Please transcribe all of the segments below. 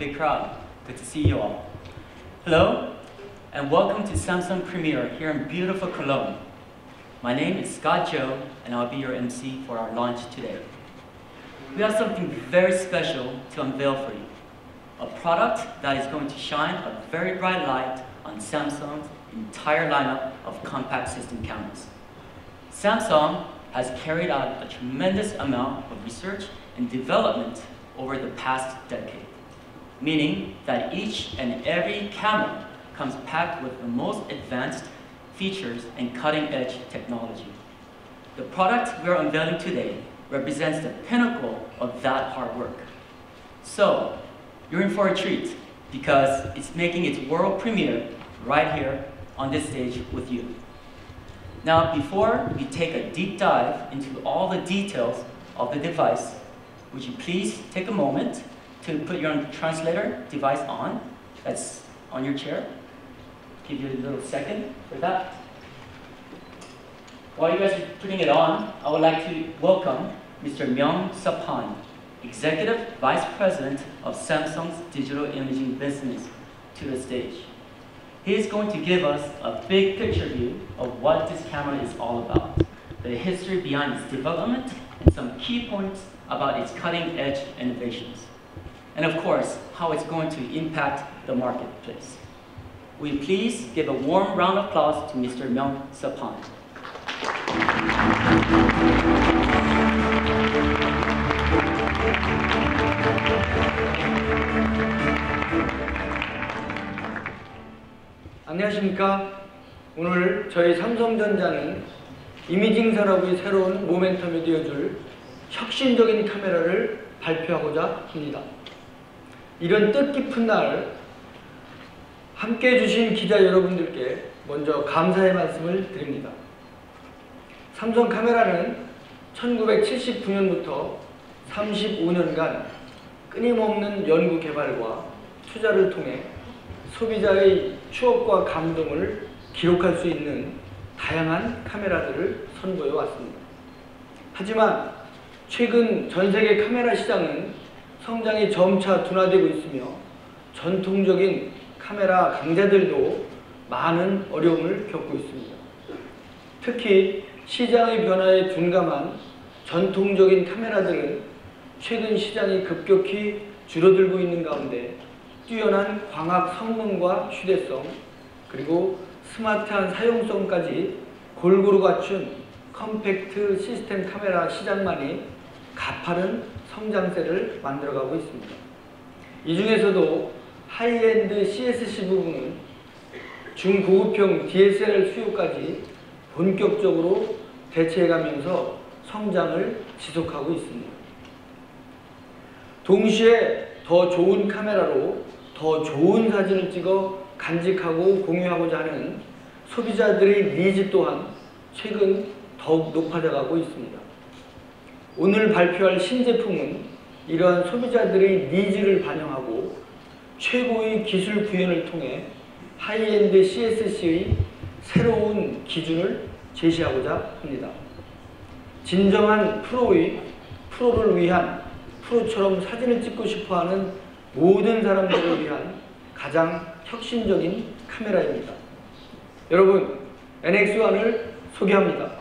big crowd. Good to see you all. Hello, and welcome to Samsung Premiere here in beautiful Cologne. My name is Scott Joe, and I'll be your MC for our launch today. We have something very special to unveil for you. A product that is going to shine a very bright light on Samsung's entire lineup of compact system cameras. Samsung has carried out a tremendous amount of research and development over the past decade, meaning that each and every camera comes packed with the most advanced features and cutting-edge technology. The product we're unveiling today represents the pinnacle of that hard work. So, you're in for a treat because it's making its world premiere right here on this stage with you. Now, before we take a deep dive into all the details of the device, would you please take a moment to put your translator device on, that's on your chair. Give you a little second for that. While you guys are putting it on, I would like to welcome Mr. Myung-Sup Han, Executive Vice President of Samsung's Digital Imaging Business, to the stage. He is going to give us a big picture view of what this camera is all about, the history behind its development, and some key points about its cutting-edge innovations. And of course, how it's going to impact the marketplace. Will you please give a warm round of applause to Mr. Myung-Sup Han. 안녕하십니까. 오늘 저희 삼성전자는 이미징 산업의 새로운 모멘텀이 되어줄 혁신적인 카메라를 발표하고자 합니다. 이런 뜻깊은 날 함께 해주신 기자 여러분들께 먼저 감사의 말씀을 드립니다. 삼성 카메라는 1979년부터 35년간 끊임없는 연구 개발과 투자를 통해 소비자의 추억과 감동을 기록할 수 있는 다양한 카메라들을 선보여 왔습니다. 하지만 최근 전 세계 카메라 시장은 성장이 점차 둔화되고 있으며 전통적인 카메라 강자들도 많은 어려움을 겪고 있습니다. 특히 시장의 변화에 둔감한 전통적인 카메라들은 최근 시장이 급격히 줄어들고 있는 가운데 뛰어난 광학 성능과 휴대성, 그리고 스마트한 사용성까지 골고루 갖춘 컴팩트 시스템 카메라 시장만이 가파른 성장세를 만들어가고 있습니다. 이 중에서도 하이엔드 CSC 부분은 중고급형 DSLR 수요까지 본격적으로 대체해가면서 성장을 지속하고 있습니다. 동시에 더 좋은 카메라로 더 좋은 사진을 찍어 간직하고 공유하고자 하는 소비자들의 니즈 또한 최근 더욱 높아져가고 있습니다. 오늘 발표할 신제품은 이러한 소비자들의 니즈를 반영하고 최고의 기술 구현을 통해 하이엔드 CSC의 새로운 기준을 제시하고자 합니다. 진정한 프로를 위한, 프로처럼 사진을 찍고 싶어하는 모든 사람들을 위한 가장 혁신적인 카메라입니다. 여러분, NX1을 소개합니다.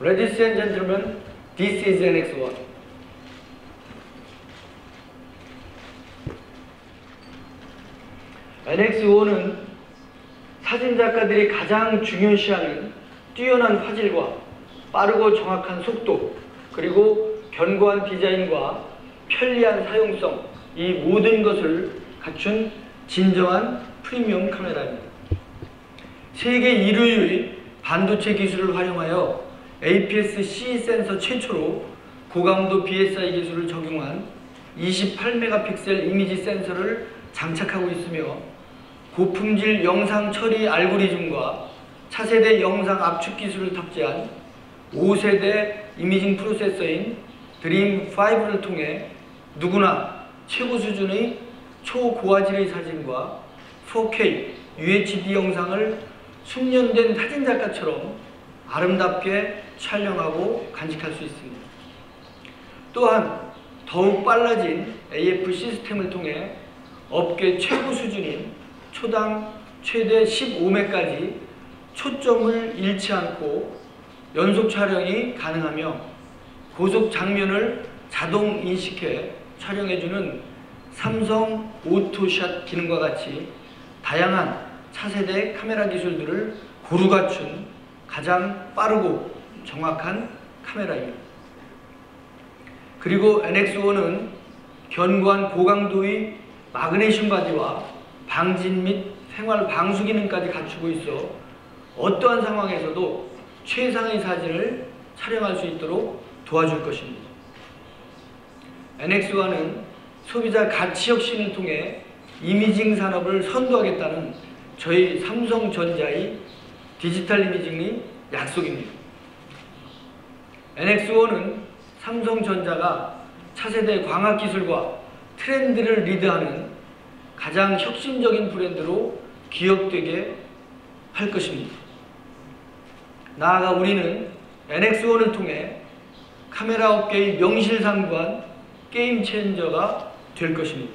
Ladies and gentlemen, this is NX1. NX1은 사진작가들이 가장 중요시하는 뛰어난 화질과 빠르고 정확한 속도, 그리고 견고한 디자인과 편리한 사용성, 이 모든 것을 갖춘 진정한 프리미엄 카메라입니다. 세계 1위의 반도체 기술을 활용하여 APS-C 센서 최초로 고감도 BSI 기술을 적용한 28메가픽셀 이미지 센서를 장착하고 있으며 고품질 영상 처리 알고리즘과 차세대 영상 압축 기술을 탑재한 5세대 이미징 프로세서인 드림5를 통해 누구나 최고 수준의 초고화질의 사진과 4K UHD 영상을 숙련된 사진작가처럼 아름답게 촬영하고 간직할 수 있습니다. 또한 더욱 빨라진 AF 시스템을 통해 업계 최고 수준인 초당 최대 15매까지 초점을 잃지 않고 연속 촬영이 가능하며 고속 장면을 자동 인식해 촬영해주는 삼성 오토샷 기능과 같이 다양한 차세대 카메라 기술들을 고루 갖춘 가장 빠르고 정확한 카메라입니다. 그리고 NX1은 견고한 고강도의 마그네슘 바디와 방진 및 생활 방수 기능까지 갖추고 있어 어떠한 상황에서도 최상의 사진을 촬영할 수 있도록 도와줄 것입니다. NX1은 소비자 가치 혁신을 통해 이미징 산업을 선도하겠다는 저희 삼성전자의 디지털 이미징의 약속입니다. NX1은 삼성전자가 차세대 광학기술과 트렌드를 리드하는 가장 혁신적인 브랜드로 기억되게 할 것입니다. 나아가 우리는 NX1을 통해 카메라 업계의 명실상부한 게임 체인저가 될 것입니다.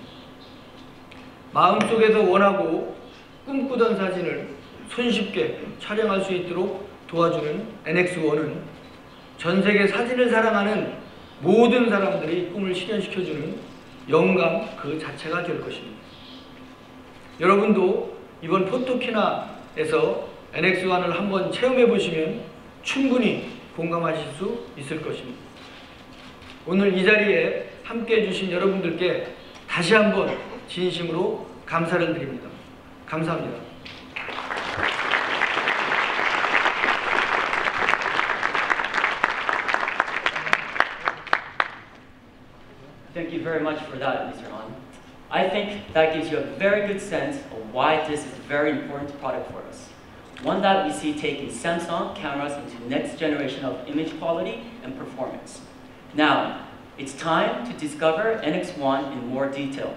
마음속에서 원하고 꿈꾸던 사진을 손쉽게 촬영할 수 있도록 도와주는 NX1은 전 세계 사진을 사랑하는 모든 사람들의 꿈을 실현시켜주는 영감 그 자체가 될 것입니다. 여러분도 이번 포토키나에서 NX1을 한번 체험해 보시면 충분히 공감하실 수 있을 것입니다. 오늘 이 자리에 함께 해주신 여러분들께 다시 한번 진심으로 감사를 드립니다. 감사합니다. Thank you very much for that, Mr. Han. I think that gives you a very good sense of why this is a very important product for us. One that we see taking Samsung cameras into the next generation of image quality and performance. Now, it's time to discover NX1 in more detail,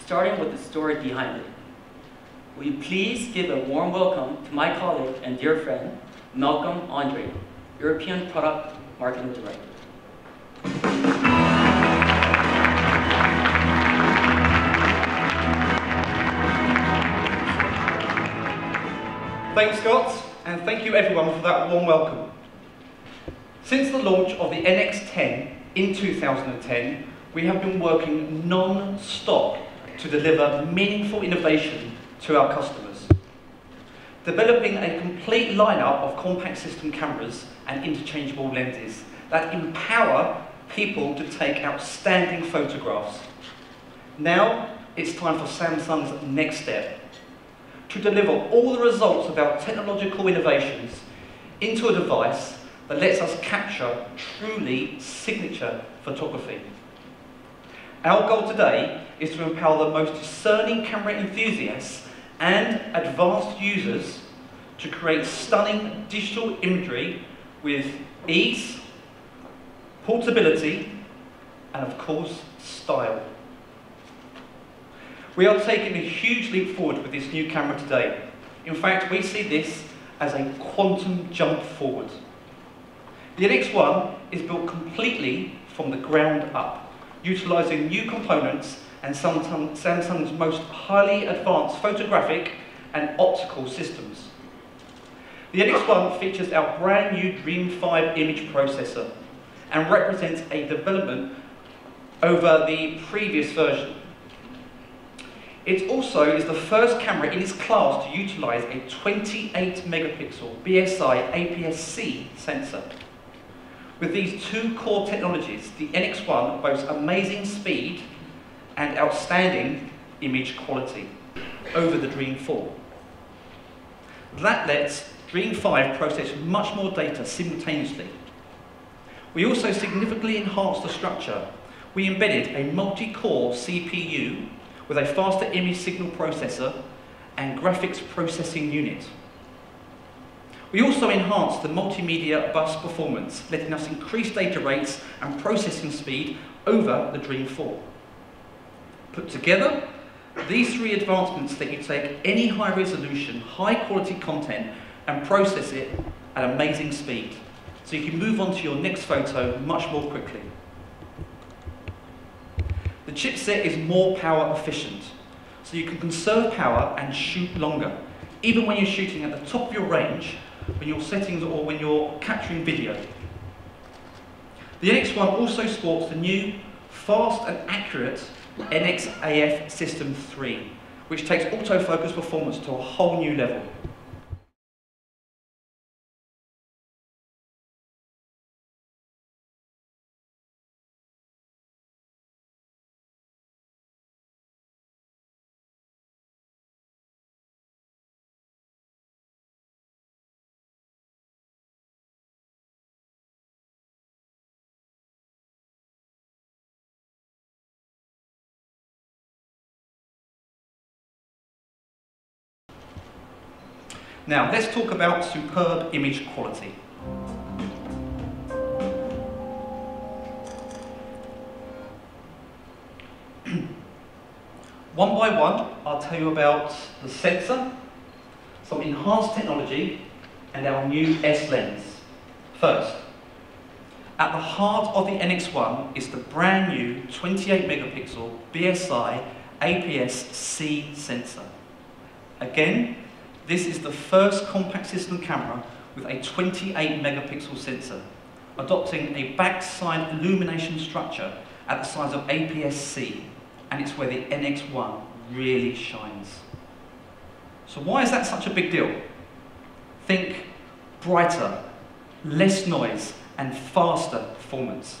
starting with the story behind it. Will you please give a warm welcome to my colleague and dear friend, Malcolm Andre, European Product Marketing Director. Thanks, Scott, and thank you everyone for that warm welcome. Since the launch of the NX10 in 2010, we have been working non-stop to deliver meaningful innovation to our customers. Developing a complete lineup of compact system cameras and interchangeable lenses that empower people to take outstanding photographs. Now, it's time for Samsung's next step, to deliver all the results of our technological innovations into a device that lets us capture truly signature photography. Our goal today is to empower the most discerning camera enthusiasts and advanced users to create stunning digital imagery with ease, portability, and of course, style. We are taking a huge leap forward with this new camera today. In fact, we see this as a quantum jump forward. The NX1 is built completely from the ground up, utilising new components and Samsung's most highly advanced photographic and optical systems. The NX1 features our brand new Dream 5 image processor and represents a development over the previous version. It also is the first camera in its class to utilise a 28 megapixel BSI APS-C sensor. With these two core technologies, the NX1 boasts amazing speed and outstanding image quality over the Dream 4. That lets Dream 5 process much more data simultaneously. We also significantly enhanced the structure. We embedded a multi-core CPU with a faster image signal processor and graphics processing unit. We also enhanced the multimedia bus performance, letting us increase data rates and processing speed over the Dream 4. Put together, these three advancements let you take any high-resolution, high-quality content and process it at amazing speed, so you can move on to your next photo much more quickly. The chipset is more power efficient, so you can conserve power and shoot longer, even when you're shooting at the top of your range, when you're settings or when you're capturing video. The NX1 also sports the new, fast and accurate NX System 3, which takes autofocus performance to a whole new level. Now, let's talk about superb image quality. One by one, I'll tell you about the sensor, some enhanced technology, and our new S lens. First, at the heart of the NX1 is the brand new 28 megapixel BSI APS-C sensor. Again, this is the first compact system camera with a 28 megapixel sensor, adopting a backside illumination structure at the size of APS-C, and it's where the NX1 really shines. So why is that such a big deal? Think brighter, less noise, and faster performance.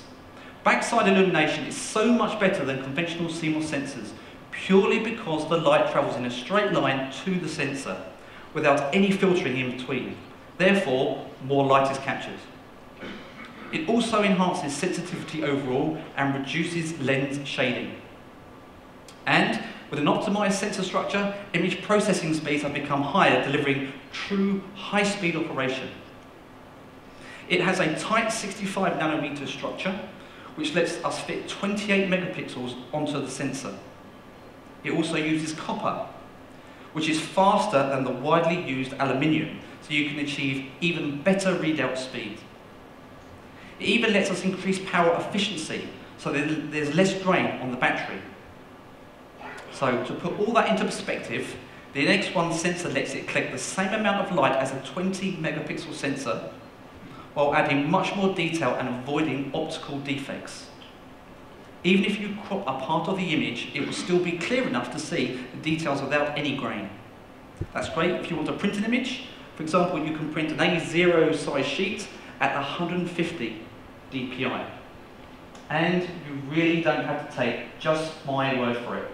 Backside illumination is so much better than conventional CMOS sensors, purely because the light travels in a straight line to the sensor, without any filtering in between. Therefore, more light is captured. It also enhances sensitivity overall and reduces lens shading. And with an optimized sensor structure, image processing speeds have become higher, delivering true high-speed operation. It has a tight 65 nanometer structure, which lets us fit 28 megapixels onto the sensor. It also uses copper, which is faster than the widely used aluminium, so you can achieve even better readout speed. It even lets us increase power efficiency, so there's less drain on the battery. So to put all that into perspective, the NX1 sensor lets it collect the same amount of light as a 20 megapixel sensor, while adding much more detail and avoiding optical defects. Even if you crop a part of the image, it will still be clear enough to see the details without any grain. That's great if you want to print an image. For example, you can print an A0 size sheet at 150 dpi. And you really don't have to take just my word for it.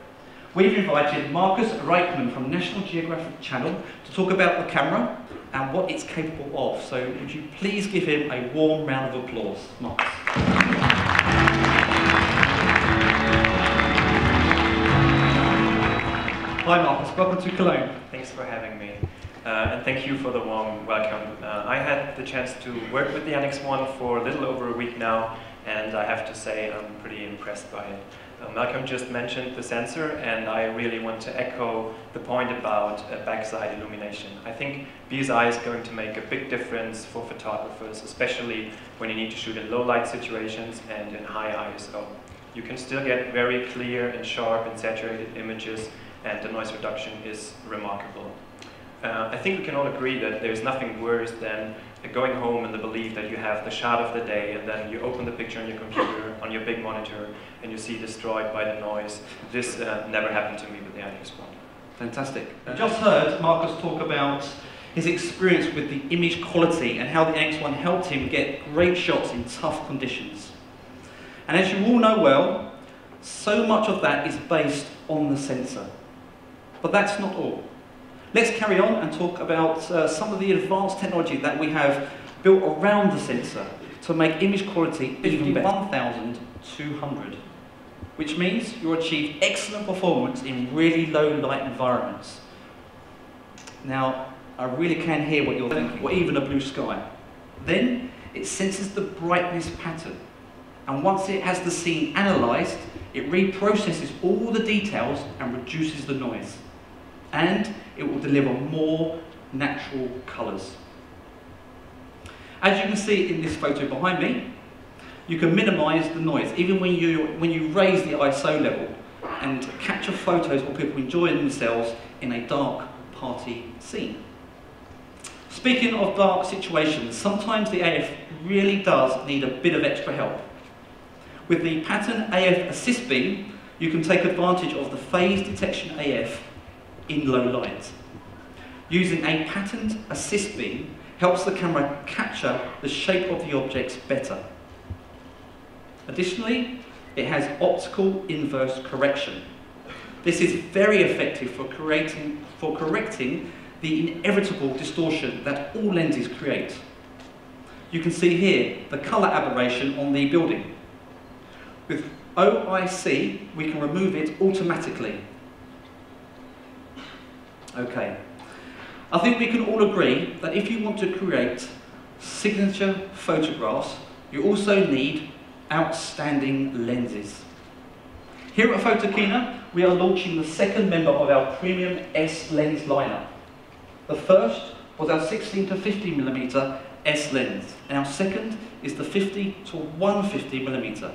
We've invited Marcus Reichman from National Geographic Channel to talk about the camera and what it's capable of. So would you please give him a warm round of applause, Marcus. Hi Marcus, welcome to Cologne. Thanks for having me, and thank you for the warm welcome. I had the chance to work with the NX1 for a little over a week now, and I have to say I'm pretty impressed by it. Malcolm just mentioned the sensor, and I really want to echo the point about backside illumination. I think BSI is going to make a big difference for photographers, especially when you need to shoot in low light situations and in high ISO. You can still get very clear and sharp and saturated images, and the noise reduction is remarkable. I think we can all agree that there's nothing worse than going home in the belief that you have the shot of the day, and then you open the picture on your computer, on your big monitor, and you see destroyed by the noise. This never happened to me with the NX1. Fantastic. You just heard Marcus talk about his experience with the image quality and how the NX1 helped him get great shots in tough conditions. And as you all know well, so much of that is based on the sensor. But that's not all. Let's carry on and talk about some of the advanced technology that we have built around the sensor to make image quality even better. 51,200, which means you'll achieve excellent performance in really low light environments. Now, I really can hear what you're thinking, or even a blue sky. Then it senses the brightness pattern, and once it has the scene analysed, it reprocesses all the details and reduces the noise, and it will deliver more natural colours. As you can see in this photo behind me, you can minimise the noise, even when you raise the ISO level and capture photos of people enjoying themselves in a dark party scene. Speaking of dark situations, sometimes the AF really does need a bit of extra help. With the Pattern AF Assist Beam, you can take advantage of the phase detection AF in low light. Using a Pattern Assist Beam helps the camera capture the shape of the objects better. Additionally, it has optical inverse correction. This is very effective for correcting the inevitable distortion that all lenses create. You can see here the colour aberration on the building. With OIC, we can remove it automatically. Okay. I think we can all agree that if you want to create signature photographs, you also need outstanding lenses. Here at Photokina, we are launching the second member of our premium S lens lineup. The first was our 16 to 50mm S lens, and our second is the 50 to 150mm.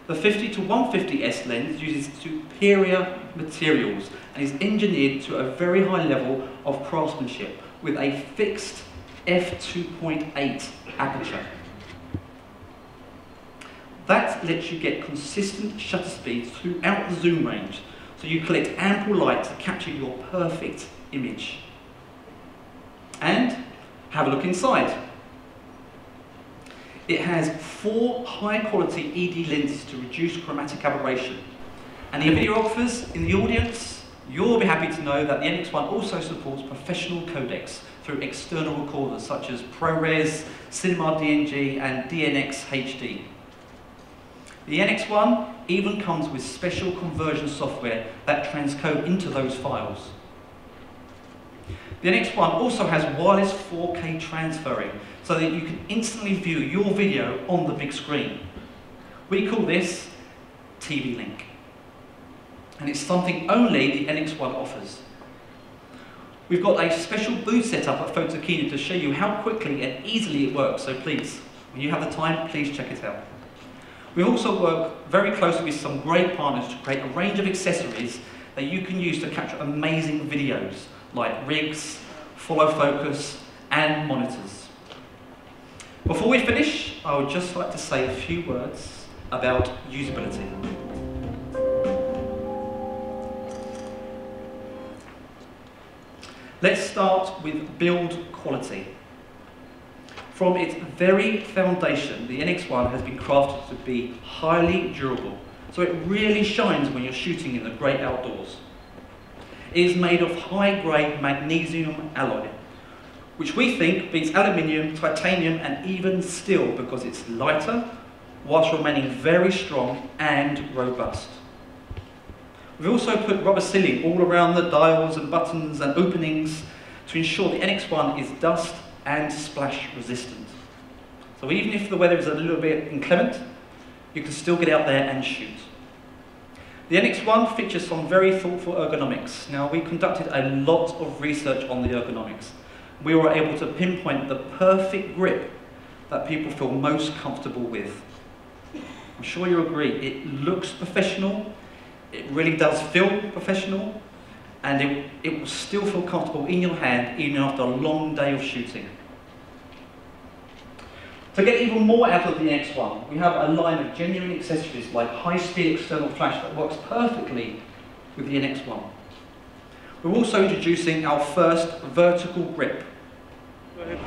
The 50 to 150 S lens uses superior materials and is engineered to a very high level of craftsmanship with a fixed f2.8 aperture. That lets you get consistent shutter speeds throughout the zoom range, so you collect ample light to capture your perfect image. And have a look inside. It has 4 high-quality ED lenses to reduce chromatic aberration. And the videographers in the audience, you'll be happy to know that the NX1 also supports professional codecs through external recorders such as ProRes, Cinema DNG and DNX HD. The NX1 even comes with special conversion software that transcode into those files. The NX1 also has wireless 4K transferring so that you can instantly view your video on the big screen. We call this TV Link. And it's something only the NX1 offers. We've got a special booth set up at Photokina to show you how quickly and easily it works, so please, when you have the time, please check it out. We also work very closely with some great partners to create a range of accessories that you can use to capture amazing videos, like rigs, follow focus, and monitors. Before we finish, I would just like to say a few words about usability. Let's start with build quality. From its very foundation, the NX1 has been crafted to be highly durable, so it really shines when you're shooting in the great outdoors. It is made of high-grade magnesium alloy, which we think beats aluminium, titanium and even steel because it's lighter, whilst remaining very strong and robust. We've also put rubber sealing all around the dials and buttons and openings to ensure the NX1 is dust and splash resistant. So even if the weather is a little bit inclement, you can still get out there and shoot. The NX1 features some very thoughtful ergonomics. Now, we conducted a lot of research on the ergonomics. We were able to pinpoint the perfect grip that people feel most comfortable with. I'm sure you'll agree, it looks professional, it really does feel professional, and it will still feel comfortable in your hand even after a long day of shooting. To get even more out of the NX1, we have a line of genuine accessories like high-speed external flash that works perfectly with the NX1. We're also introducing our first vertical grip. Go ahead,